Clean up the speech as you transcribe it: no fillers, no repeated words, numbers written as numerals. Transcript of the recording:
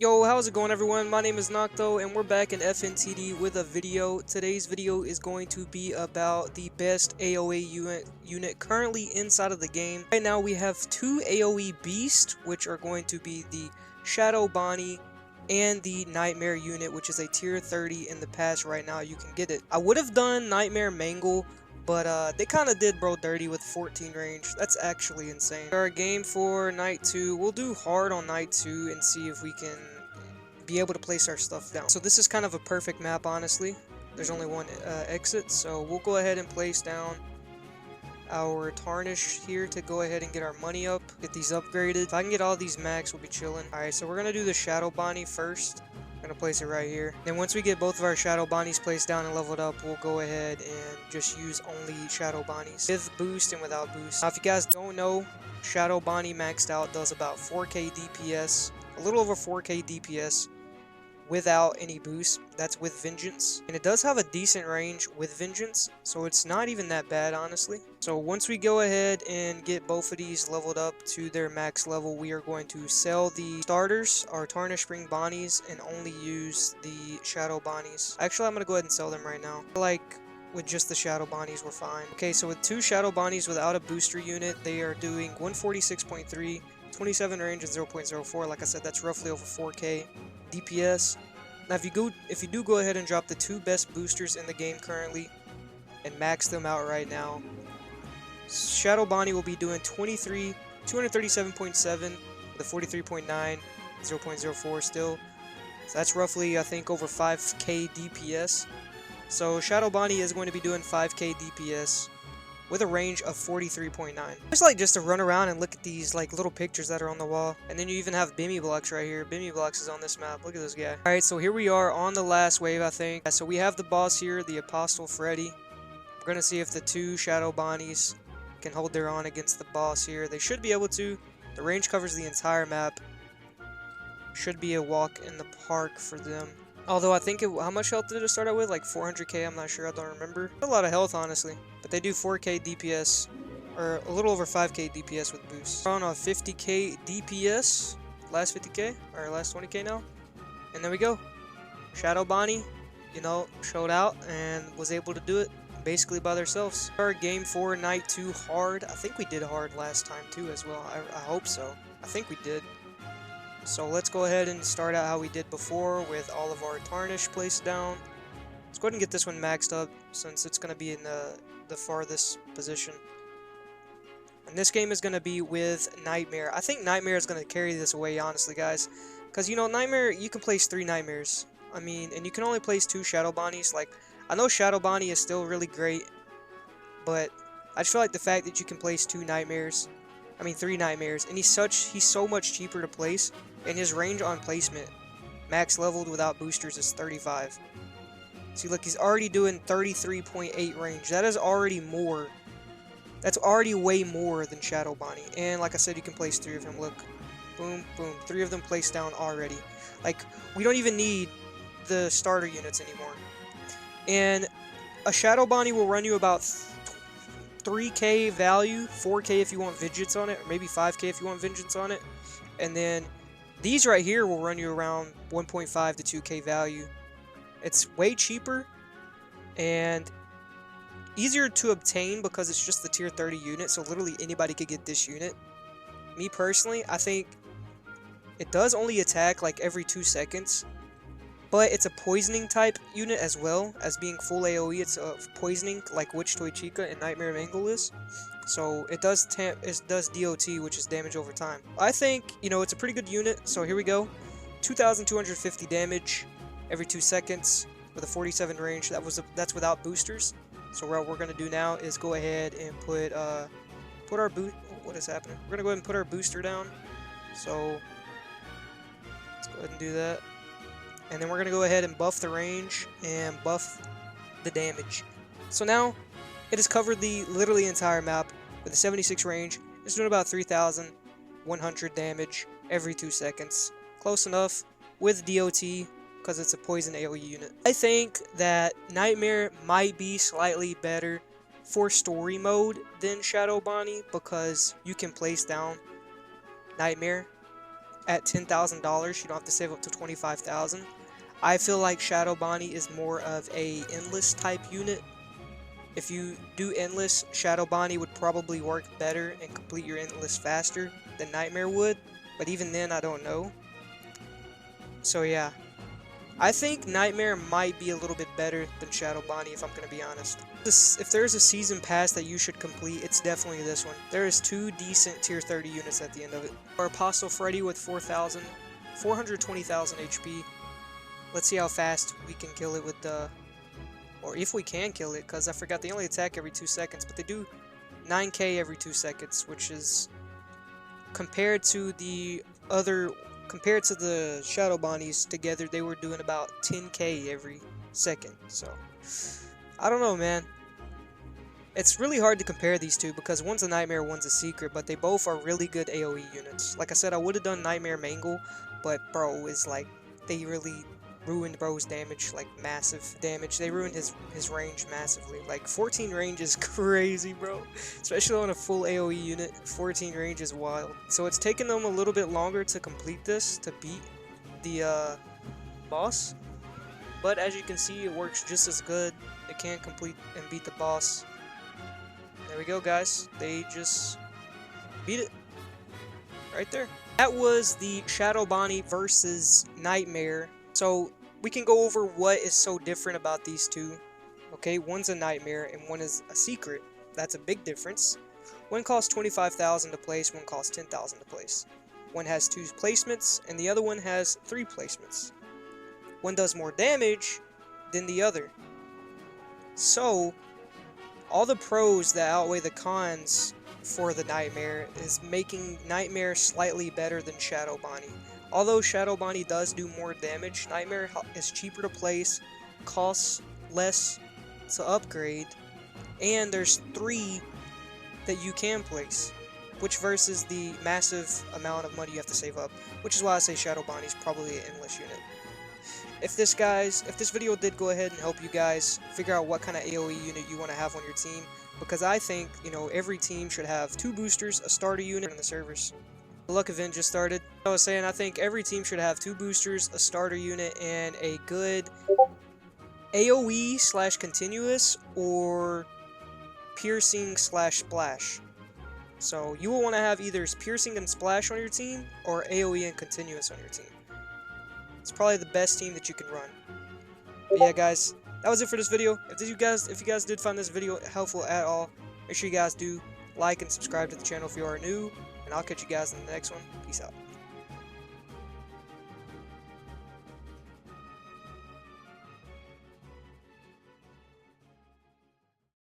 Yo, how's it going everyone? My name is Nocto and we're back in FNTD with a video. Today's video is going to be about the best AoE unit currently inside of the game. Right now we have two AoE beasts, which are going to be the Shadow Bonnie and the Nightmare unit, which is a tier 30 in the past. Right now you can get it. I would have done Nightmare Mangle, but they kind of did bro dirty with 14 range. That's actually insane. Our game for night 2, we'll do hard on night 2 and see if we can be able to place our stuff down. So this is kind of a perfect map, honestly. There's only one exit, so we'll go ahead and place down our tarnish here to go ahead and get our money up, get these upgraded. If I can get all these max, we'll be chilling. Alright, so we're gonna do the Shadow Bonnie first. I'm gonna place it right here. Then once we get both of our Shadow Bonnies placed down and leveled up, we'll go ahead and just use only Shadow Bonnies with boost and without boost. Now, if you guys don't know, Shadow Bonnie maxed out does about 4k DPS, a little over 4k DPS without any boost. That's with Vengeance, and it does have a decent range with Vengeance, so it's not even that bad, honestly. So once we go ahead and get both of these leveled up to their max level, we are going to sell the starters, our Tarnished Spring Bonnies, and only use the Shadow Bonnies. Actually, I'm gonna go ahead and sell them right now. Like, with just the Shadow Bonnies, we're fine. Okay, so with two Shadow Bonnies without a booster unit, they are doing 146.3, 27 range, and 0.04. Like I said, that's roughly over 4k DPS. Now if you do go ahead and drop the two best boosters in the game currently and max them out right now, Shadow Bonnie will be doing 237.7 with a 43.9, 0.04 still. So that's roughly, I think, over 5k DPS. So Shadow Bonnie is going to be doing 5k DPS with a range of 43.9. Just like just to run around and look at these like little pictures that are on the wall. And then you even have Bimmy Blocks right here. Bimmy Blocks is on this map. Look at this guy. Alright, so here we are on the last wave, I think. So we have the boss here, the Apostle Freddy. We're gonna see if the two Shadow Bonnies can hold their own against the boss here. They should be able to. The range covers the entire map. Should be a walk in the park for them. Although I think how much health did it start out with? Like 400k, I'm not sure, I don't remember. A lot of health, honestly. But they do 4k DPS, or a little over 5k DPS with boost. We're on a 50k DPS, last 50k, or last 20k now. And there we go. Shadow Bonnie, you know, showed out and was able to do it basically by themselves. Our game 4, night 2, hard. I think we did hard last time too as well. I hope so. I think we did. So let's go ahead and start out how we did before with all of our tarnish placed down. Let's go ahead and get this one maxed up since it's going to be in the farthest position. And this game is going to be with Nightmare. I think Nightmare is going to carry this away, honestly, guys. Because, you know, Nightmare, you can place 3 Nightmares. I mean, and you can only place 2 Shadow Bonnies. Like, I know Shadow Bonnie is still really great, but I just feel like the fact that you can place 2 Nightmares, I mean 3 Nightmares, and he's so much cheaper to place, and his range on placement, max leveled without boosters, is 35. See, look, he's already doing 33.8 range. That is already more. That's already way more than Shadow Bonnie. And like I said, you can place 3 of him. Look, boom, boom, 3 of them placed down already. Like, we don't even need the starter units anymore. And a Shadow Bonnie will run you about 3k value, 4k if you want Vengeance on it, or maybe 5k if you want Vengeance on it. And then these right here will run you around 1.5 to 2k value. It's way cheaper and easier to obtain because it's just the tier 30 unit, so literally anybody could get this unit. Me personally, I think it does only attack like every 2 seconds, but it's a poisoning type unit as well as being full AoE. It's a poisoning like Witch Toy Chica and Nightmare Mangle is. So it does DOT, which is damage over time. I think, you know, it's a pretty good unit. So here we go. 2,250 damage every 2 seconds with a 47 range. That's without boosters. So what we're gonna do now is go ahead and put our boot. What is happening? We're gonna go ahead and put our booster down. So let's go ahead and do that. And then we're gonna go ahead and buff the range and buff the damage. So now it has covered the literally entire map with a 76 range. It's doing about 3,100 damage every 2 seconds. Close enough with DOT because it's a poison AoE unit. I think that Nightmare might be slightly better for story mode than Shadow Bonnie because you can place down Nightmare at $10,000. You don't have to save up to 25,000. I feel like Shadow Bonnie is more of a endless type unit. If you do endless, Shadow Bonnie would probably work better and complete your endless faster than Nightmare would, but even then I don't know. So yeah, I think Nightmare might be a little bit better than Shadow Bonnie, if I'm going to be honest. If there's a season pass that you should complete, it's definitely this one. There is 2 decent tier 30 units at the end of it. Our Apostle Freddy with 420,000 HP. Let's see how fast we can kill it with the... Or if we can kill it, because I forgot they only attack every 2 seconds, but they do 9k every 2 seconds, which is... Compared to the Shadow Bonnies together, they were doing about 10k every second. So, I don't know, man. It's really hard to compare these two because one's a Nightmare, one's a Secret, but they both are really good AoE units. Like I said, I would have done Nightmare Mangle, but bro is like, they really ruined bro's damage, like massive damage. They ruined his range massively. Like 14 range is crazy, bro. Especially on a full AoE unit, 14 range is wild. So it's taken them a little bit longer to complete this, to beat the boss. But as you can see, it works just as good. It can complete and beat the boss. There we go, guys. They just beat it. Right there. That was the Shadow Bonnie versus Nightmare. So we can go over what is so different about these two. Okay, one's a Nightmare and one is a Secret. That's a big difference. One costs 25,000 to place, one costs 10,000 to place. One has 2 placements and the other one has 3 placements. One does more damage than the other. So all the pros that outweigh the cons for the Nightmare is making Nightmare slightly better than Shadow Bonnie. Although Shadow Bonnie does do more damage, Nightmare is cheaper to place, costs less to upgrade, and there's 3 that you can place, which versus the massive amount of money you have to save up, which is why I say Shadow Bonnie is probably an endless unit. If this video did go ahead and help you guys figure out what kind of AoE unit you want to have on your team, because I think, you know, every team should have 2 boosters, a starter unit, and the servers. The luck event just started. I was saying I think every team should have 2 boosters, a starter unit, and a good AoE / continuous or piercing / splash. So you will want to have either piercing and splash on your team or AoE and continuous on your team. It's probably the best team that you can run. But yeah, guys, that was it for this video. If you guys did find this video helpful at all, make sure you guys do like and subscribe to the channel if you are new. And I'll catch you guys in the next one. Peace out.